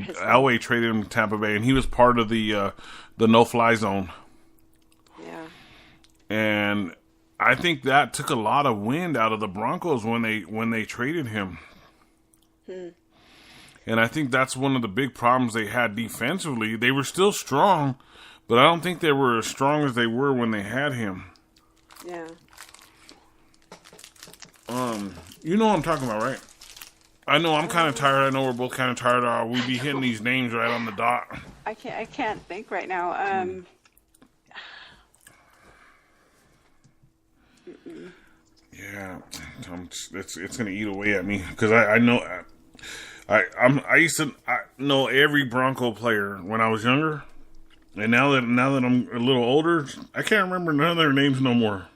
Elway traded him to Tampa Bay, and he was part of the no-fly zone. Yeah. And I think that took a lot of wind out of the Broncos when they traded him. And I think that's one of the big problems they had defensively. They were still strong, but I don't think they were as strong as they were when they had him. Yeah. You know what I'm talking about, right? I know I'm kind of tired. I know we're both kind of tired. We be hitting these names right on the dot. I can't think right now. Yeah, it's gonna eat away at me because I know I used to know every Bronco player when I was younger, and now that I'm a little older, I can't remember none of their names no more.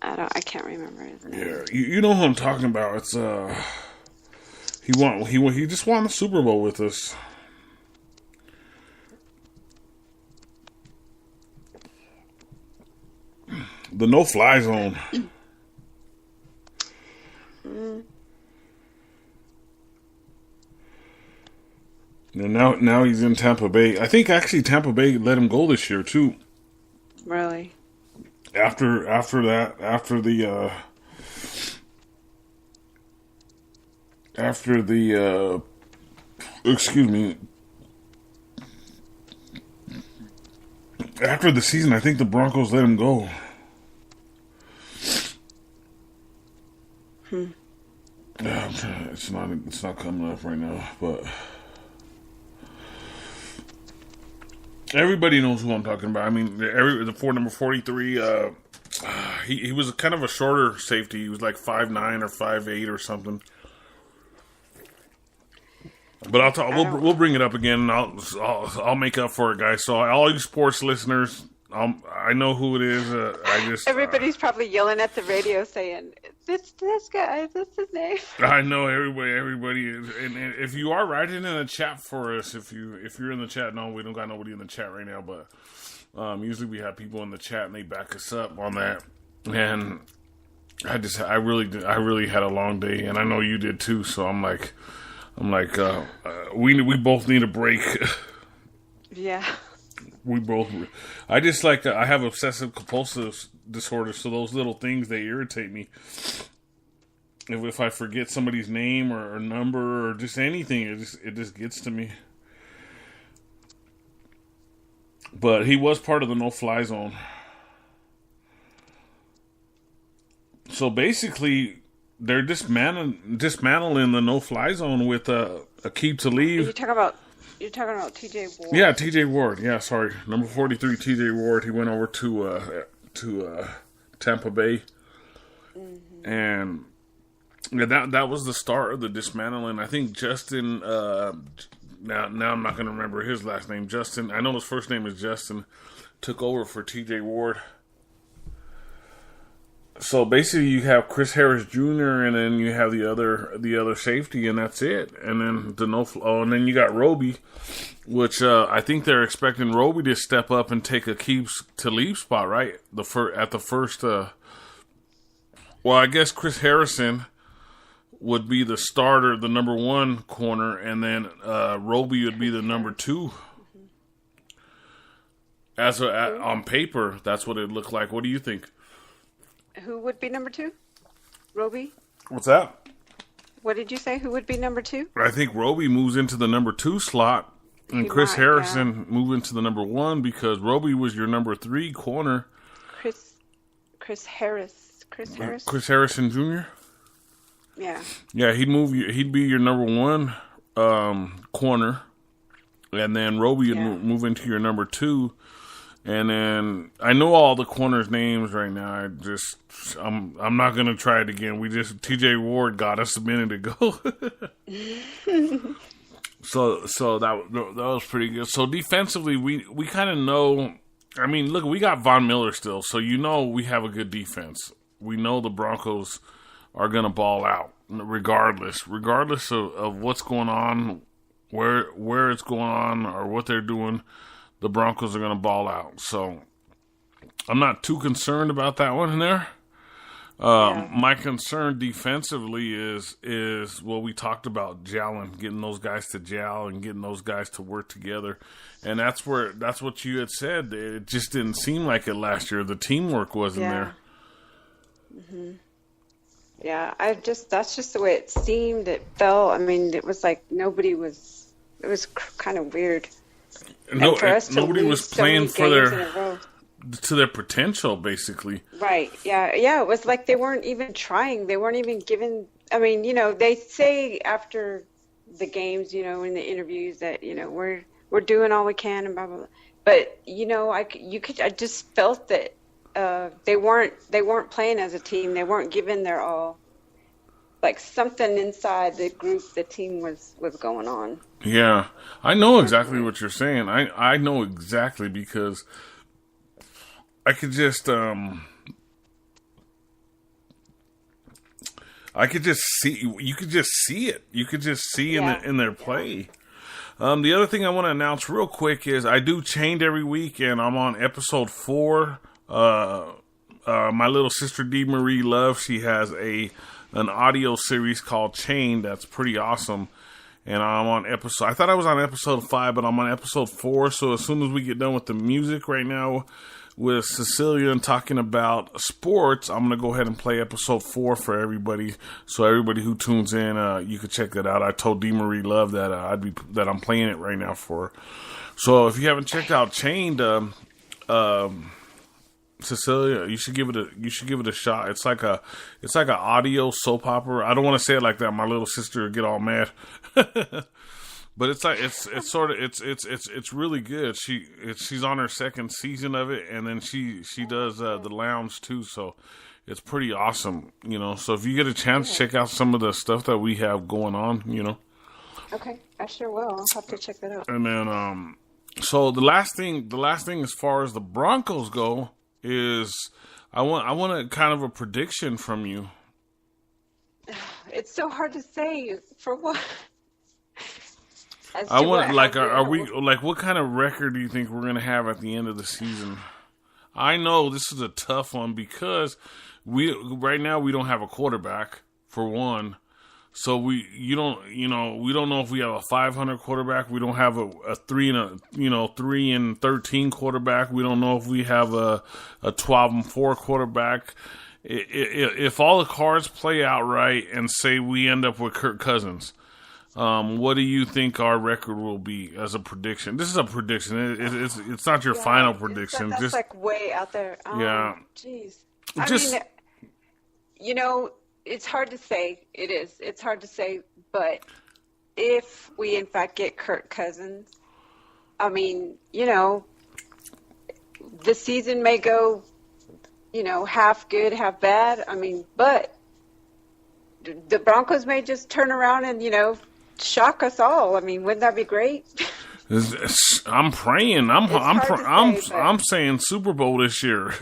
I can't remember his name. Yeah, you know who I'm talking about. It's he just won the Super Bowl with us. The no-fly zone. And now he's in Tampa Bay. I think actually Tampa Bay let him go this year too. Really? After the excuse me. After the season, I think the Broncos let him go. Yeah, it's not coming up right now, but everybody knows who I'm talking about. I mean, the number 43. He was kind of a shorter safety. He was like 5'9" or 5'8" or something. But we'll bring it up again. And I'll make up for it, guys. So all you sports listeners, I know who it is. Everybody's probably yelling at the radio saying, "This guy, that's his name." I know everybody is, and if you are writing in the chat for us, if you're in the chat, no, we don't got nobody in the chat right now, but usually we have people in the chat and they back us up on that. And I really had a long day, and I know you did too. So I'm like, we both need a break. Yeah. We both. I just I have obsessive compulsive disorder, so those little things, they irritate me. If I forget somebody's name or number or just anything, it just gets to me. But he was part of the no-fly zone. So basically, they're dismantling the no-fly zone with a keep to leave. You're talking about T.J. Ward. Yeah, T.J. Ward. Yeah, sorry, number 43, T.J. Ward. He went over to Tampa Bay, and that was the start of the dismantling. I think Justin. Now I'm not going to remember his last name. Justin. I know his first name is Justin. Took over for T.J. Ward. So basically, you have Chris Harris Jr. and then you have the other safety, and that's it. And then and then you got Roby, which I think they're expecting Roby to step up and take a keeps to leave spot, right? At the first. Well, I guess Chris Harrison would be the starter, the number one corner, and then Roby would be the number two. On paper, that's what it looked like. What do you think? Who would be number two? Roby? What's that? What did you say? Who would be number two? I think Roby moves into the number two slot, and Chris Harrison move into the number one because Roby was your number three corner. Chris Harris. Chris Harrison Jr. Yeah. Yeah, he'd be your number one corner, and then Roby would move into your number two. And then I know all the corners' names right now. I'm not gonna try it again. T.J. Ward got us a minute ago. so that was pretty good. So defensively, we kind of know. I mean, look, we got Von Miller still, so we have a good defense. We know the Broncos are gonna ball out regardless of what's going on, where it's going on, or what they're doing. The Broncos are going to ball out. So I'm not too concerned about that one in there. Yeah. My concern defensively is well, we talked about gelling, getting those guys to gel and getting those guys to work together, and that's what you had said. It just didn't seem like it last year. The teamwork wasn't there. Mm-hmm. Yeah, that's just the way it seemed. It felt. I mean, it was like nobody was. It was kind of weird. No, and for us to nobody lose was so playing many for games in a row. to their potential, basically. Right. Yeah. Yeah. It was like they weren't even trying. They weren't even giving. I mean, they say after the games, in the interviews that we're doing all we can and blah blah blah. But I just felt that they weren't playing as a team. They weren't giving their all. Like something inside the group, the team was going on. Yeah, I know exactly what you're saying. I know exactly because I could just see. You could just see it. You could just see in their play. The other thing I want to announce real quick is I do Chained every week, and I'm on episode 4. My little sister D. Marie Love, she has an audio series called Chained that's pretty awesome. And I'm on episode, I thought I was on episode 5, but I'm on episode 4. So as soon as we get done with the music right now with Cecilia and talking about sports, I'm going to go ahead and play episode 4 for everybody. So everybody who tunes in, you can check that out. I told D. Marie Love that that I'm playing it right now for her. So if you haven't checked out Chained, Cecilia, you should give it a shot. It's like an audio soap opera. I don't want to say it like that. My little sister would get all mad. But it's really good. She's on her second season of it, and then she does the lounge too. So it's pretty awesome, So if you get a chance, check out some of the stuff that we have going on, Okay, I sure will. I'll have to check that out. And then so the last thing as far as the Broncos go is I want a kind of a prediction from you. It's so hard to say for what. I want are we what kind of record do you think we're going to have at the end of the season? I know this is a tough one because right now we don't have a quarterback for one. So we don't know if we have a 500 quarterback. We don't have a 3 and 13 quarterback. We don't know if we have a 12 and 4 quarterback. If all the cards play out right and say we end up with Kirk Cousins, what do you think our record will be as a prediction? This is a prediction. It's not your final prediction. That's just like way out there. Yeah. Jeez. It's hard to say. It is. It's hard to say. But if we, in fact, get Kirk Cousins, I mean, the season may go, half good, half bad. I mean, but the Broncos may just turn around and, shock us all. I mean, wouldn't that be great? I'm praying. I'm saying Super Bowl this year.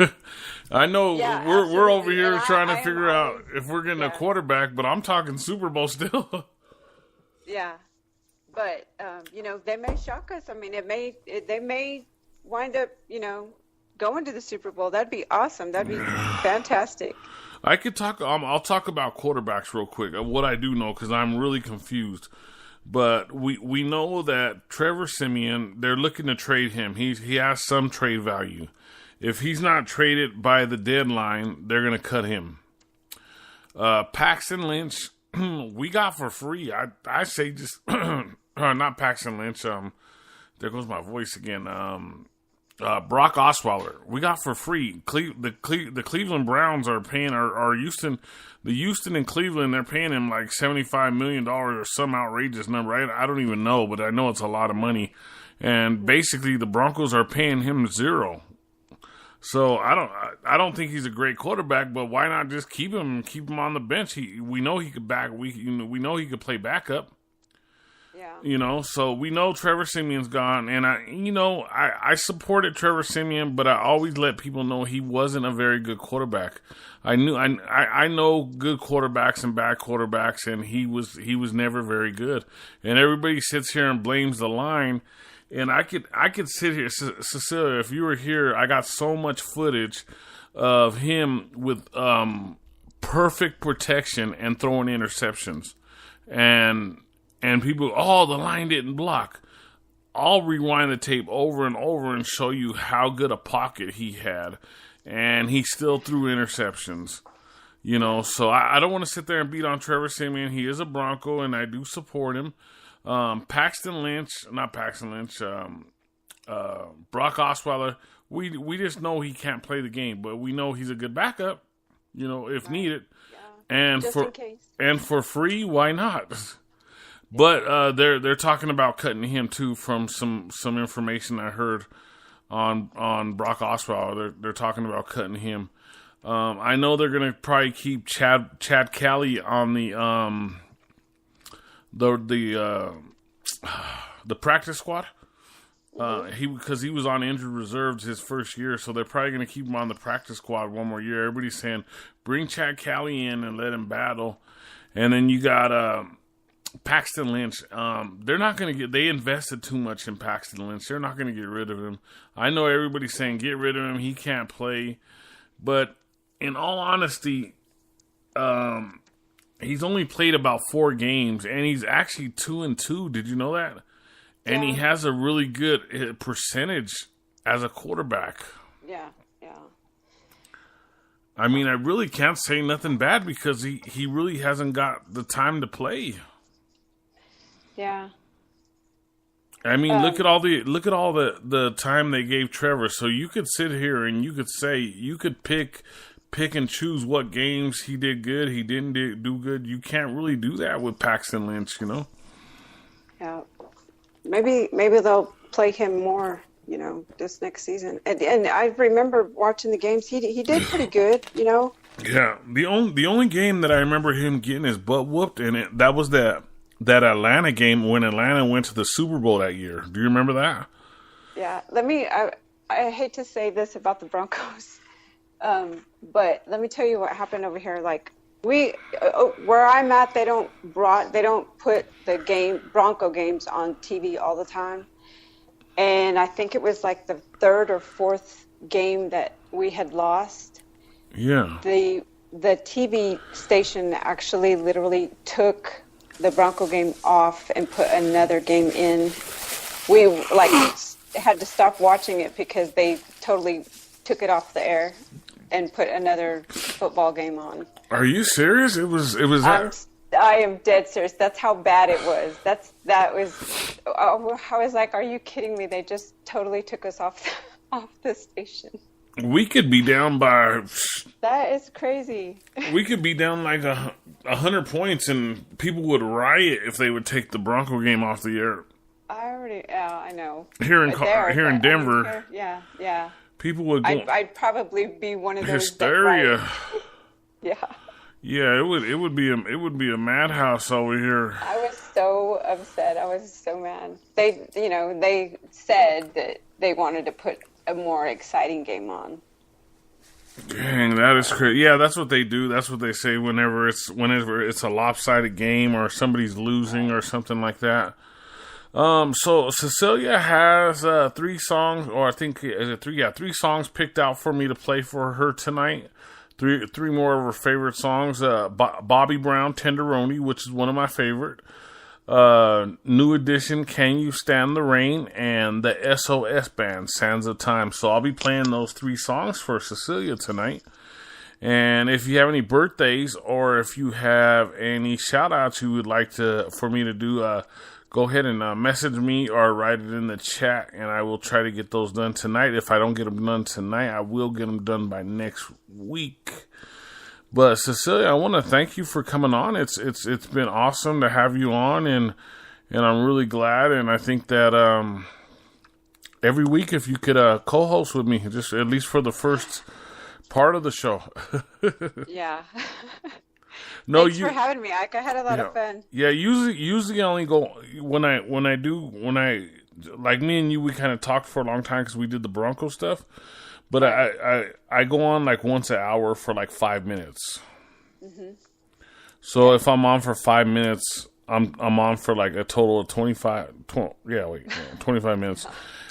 I know we're over here trying to figure out if we're getting a quarterback, but I'm talking Super Bowl still. Yeah, but they may shock us. I mean, they may wind up going to the Super Bowl. That'd be awesome. That'd be fantastic. I could talk. I'll talk about quarterbacks real quick. What I do know, because I'm really confused. But we know that Trevor Siemian, they're looking to trade him. He has some trade value. If he's not traded by the deadline, they're going to cut him. Paxton Lynch, we got for free. I say just not Paxton Lynch. There goes my voice again. Brock Osweiler, we got for free. The Cleveland Browns are paying our Houston. The Houston and Cleveland, they're paying him like $75 million or some outrageous number. I don't even know, but I know it's a lot of money. And basically, the Broncos are paying him $0. So I don't think he's a great quarterback, but why not just keep him on the bench? We know he could we know he could play backup. Yeah. So we know Trevor Siemian's gone, and I supported Trevor Siemian, but I always let people know he wasn't a very good quarterback. I know good quarterbacks and bad quarterbacks, and he was never very good. And everybody sits here and blames the line. And I could sit here, Cecilia, if you were here, I got so much footage of him with perfect protection and throwing interceptions. And people, oh, the line didn't block. I'll rewind the tape over and over and show you how good a pocket he had. And he still threw interceptions. You know, so I don't want to sit there and beat on Trevor Siemian. He is a Bronco, and I do support him. Brock Osweiler, we just know he can't play the game, but we know he's a good backup, you know, if needed. Yeah. And just in case. And for free, why not? But they're talking about cutting him too from some information I heard on Brock Osweiler. They're talking about cutting him. I know they're gonna probably keep Chad Kelly on the practice squad. Because he was on injured reserves his first year, so they're probably gonna keep him on the practice squad one more year. Everybody's saying bring Chad Kelly in and let him battle. And then you got Paxton Lynch. They're not gonna they invested too much in Paxton Lynch. They're not gonna get rid of him. I know everybody's saying get rid of him. He can't play, but in all honesty, he's only played about 4 games, and he's actually 2-2. Did you know that? And he has a really good percentage as a quarterback. Yeah. I mean, I really can't say nothing bad because he really hasn't got the time to play. Yeah. I mean, look at all the time they gave Trevor. So you could sit here and you could say you could pick and choose what games he did good, he didn't do good. You can't really do that with Paxton Lynch, you know? Yeah. Maybe they'll play him more, you know, this next season. And I remember watching the games. He did pretty good, you know? Yeah. The only game that I remember him getting his butt whooped in that was that Atlanta game when Atlanta went to the Super Bowl that year. Do you remember that? Yeah. I hate to say this about the Broncos. But let me tell you what happened over here. Like where I'm at, they don't put the Bronco games on TV all the time. And I think it was like the 3rd or 4th game that we had lost. Yeah. The TV station actually literally took the Bronco game off and put another game in. We had to stop watching it because they totally took it off the air and put another football game on. Are you serious? It was that? I am dead serious. That's how bad it was. I was like, are you kidding me? They just totally took us off the station. We could be down by... That is crazy. We could be down like 100 points and people would riot if they would take the Bronco game off the air. I know. Here in Denver. Yeah. People would go... I'd probably be one of those... Hysteria. Yeah. Yeah, it would be a madhouse over here. I was so upset. I was so mad. They said that they wanted to put a more exciting game on. Dang, that is crazy. Yeah, that's what they do. That's what they say whenever it's a lopsided game or somebody's losing or something like that. So Cecilia has 3 songs, or I think is it 3? Yeah, 3 songs picked out for me to play for her tonight. Three more of her favorite songs. Bobby Brown, Tenderoni, which is one of my favorite. New Edition, Can You Stand the Rain, and the SOS Band, Sands of Time. So I'll be playing those 3 songs for Cecilia tonight. And if you have any birthdays or if you have any shout-outs you would like for me to do, go ahead and message me or write it in the chat, and I will try to get those done tonight. If I don't get them done tonight, I will get them done by next week. But Cecilia, I want to thank you for coming on. It's been awesome to have you on, and I'm really glad. And I think that every week, if you could co-host with me, just at least for the first part of the show. Yeah. No, Thanks for having me, Ike. I had a lot of fun. Yeah, usually I only go when I like me and you, we kind of talked for a long time because we did the Bronco stuff. But I go on like once an hour for like 5 minutes. Mm-hmm. So if I'm on for 5 minutes, I'm on for like a total of 25 minutes.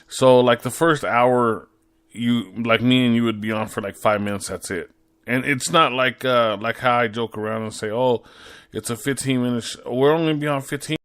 So like the first hour, you like me and you would be on for like 5 minutes. That's it. And it's not like how I joke around and say, "Oh, it's a 15 minutes. We're only gonna be on 15."